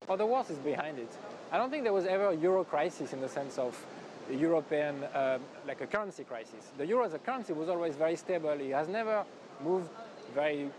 Or the worst is behind it. I don't think there was ever a euro crisis in the sense of a European, like a currency crisis. The euro as a currency was always very stable. It has never moved very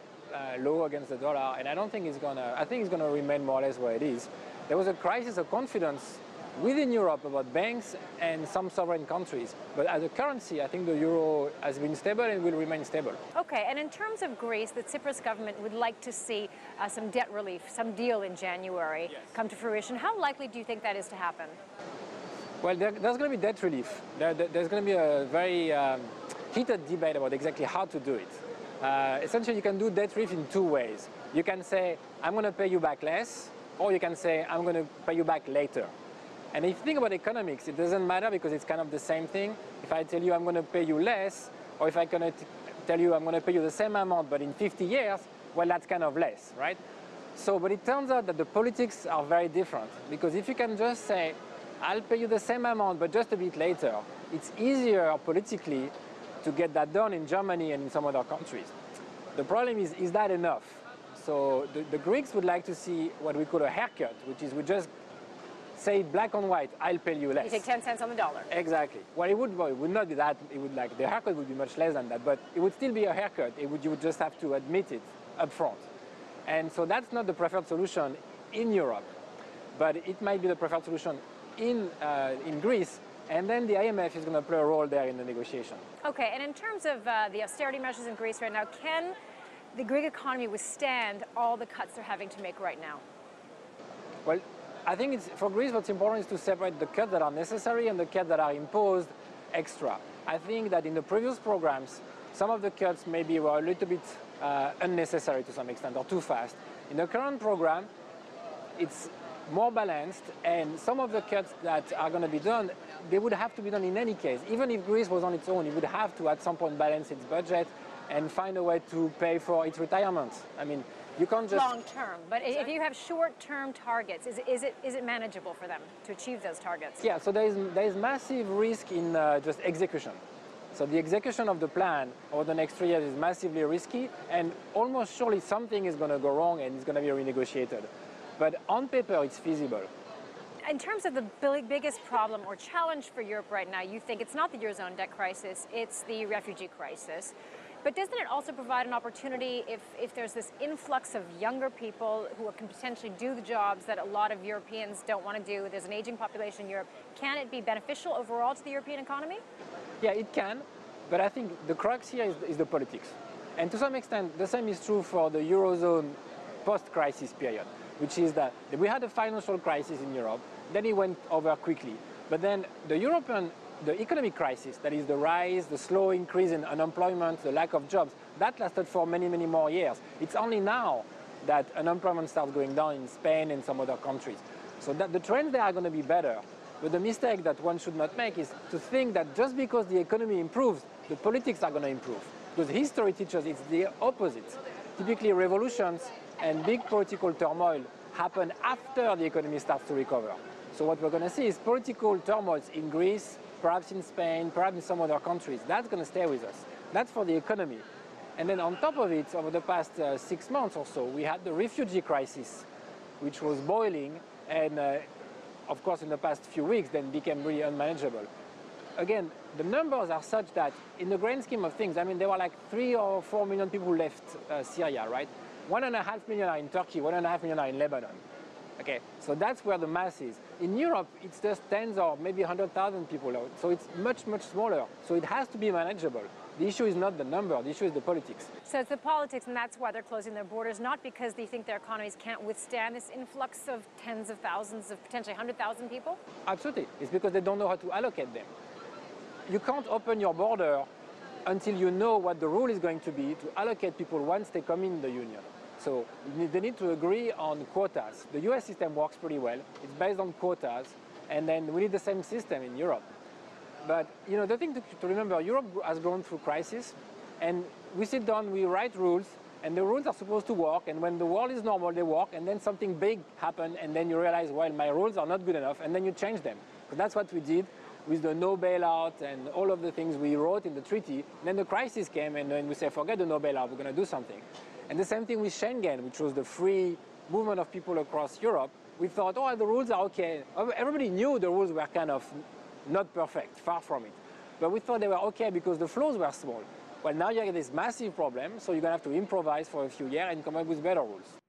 low against the dollar, and I don't think it's gonna, I think it's gonna remain more or less where it is. There was a crisis of confidence within Europe about banks and some sovereign countries. But as a currency, I think the euro has been stable and will remain stable. Okay, and in terms of Greece, the Tsipras government would like to see some debt relief, some deal in January come to fruition. How likely do you think that is to happen? Well, there's going to be debt relief. There's going to be a very heated debate about exactly how to do it. Essentially, you can do debt relief in two ways. You can say, I'm going to pay you back less, or you can say, I'm going to pay you back later. And if you think about economics, it doesn't matter because it's kind of the same thing. If I tell you I'm going to pay you less, or if I'm going to tell you I'm going to pay you the same amount but in 50 years, well, that's kind of less, right? So, but it turns out that the politics are very different, because if you can just say, I'll pay you the same amount but just a bit later, it's easier politically to get that done in Germany and in some other countries. The problem is that enough? So the Greeks would like to see what we call a haircut, which is we just say black on white, I'll pay you less. You take 10 cents on the dollar. Exactly. Well, it would not be that. It would the haircut would be much less than that, but it would still be a haircut. You would just have to admit it up front. And so that's not the preferred solution in Europe, but it might be the preferred solution in Greece. And then the IMF is going to play a role there in the negotiation. Okay, and in terms of the austerity measures in Greece right now, can the Greek economy withstand all the cuts they're having to make right now? Well, I think for Greece what's important is to separate the cuts that are necessary and the cuts that are imposed extra. I think that in the previous programs, some of the cuts maybe were a little bit unnecessary to some extent or too fast. In the current program, it's more balanced, and some of the cuts that are going to be done, they would have to be done in any case. Even if Greece was on its own, it would have to at some point balance its budget and find a way to pay for its retirement. I mean, you can't just... Long term, but if you have short-term targets, is it manageable for them to achieve those targets? Yeah, so there is massive risk in just execution. So the execution of the plan over the next 3 years is massively risky, and almost surely something is going to go wrong and it's going to be renegotiated. But on paper, it's feasible. In terms of the biggest problem or challenge for Europe right now, you think it's not the Eurozone debt crisis, it's the refugee crisis. But doesn't it also provide an opportunity if there's this influx of younger people who can potentially do the jobs that a lot of Europeans don't want to do? There's an aging population in Europe. Can it be beneficial overall to the European economy? Yeah, it can. But I think the crux here is the politics. And to some extent, the same is true for the Eurozone post-crisis period, which is that we had a financial crisis in Europe, then it went over quickly. But then the economic crisis, that is the rise, the slow increase in unemployment, the lack of jobs, that lasted for many, many more years. It's only now that unemployment starts going down in Spain and some other countries. So that the trends there are going to be better. But the mistake that one should not make is to think that just because the economy improves, the politics are going to improve. Because history teaches it's the opposite. Typically revolutions and big political turmoil happen after the economy starts to recover. So what we're going to see is political turmoils in Greece, perhaps in Spain, perhaps in some other countries. That's going to stay with us. That's for the economy. And then on top of it, over the past 6 months or so, we had the refugee crisis, which was boiling, and of course in the past few weeks then became really unmanageable. Again, the numbers are such that in the grand scheme of things, I mean, there were like 3 or 4 million people who left Syria, right? 1.5 million are in Turkey, 1.5 million are in Lebanon. Okay, so that's where the mass is. In Europe, it's just tens or maybe 100,000 people out. So it's much, much smaller. So it has to be manageable. The issue is not the number, the issue is the politics. So it's the politics, and that's why they're closing their borders, not because they think their economies can't withstand this influx of tens of thousands of potentially 100,000 people? Absolutely. It's because they don't know how to allocate them. You can't open your border until you know what the rule is going to be to allocate people once they come in the union. So they need to agree on quotas. The US system works pretty well. It's based on quotas, and then we need the same system in Europe. But you know, the thing to remember, Europe has gone through crisis, and we sit down, we write rules, and the rules are supposed to work, and when the world is normal, they work, and then something big happens, and then you realize, well, my rules are not good enough, and then you change them. So that's what we did with the no bailout and all of the things we wrote in the treaty. And then the crisis came, and then we say, forget the no bailout, we're going to do something. And the same thing with Schengen, which was the free movement of people across Europe. we thought, oh, the rules are okay. Everybody knew the rules were kind of not perfect, far from it. But we thought they were okay because the flows were small. Well, now you have this massive problem, so you're going to have to improvise for a few years and come up with better rules.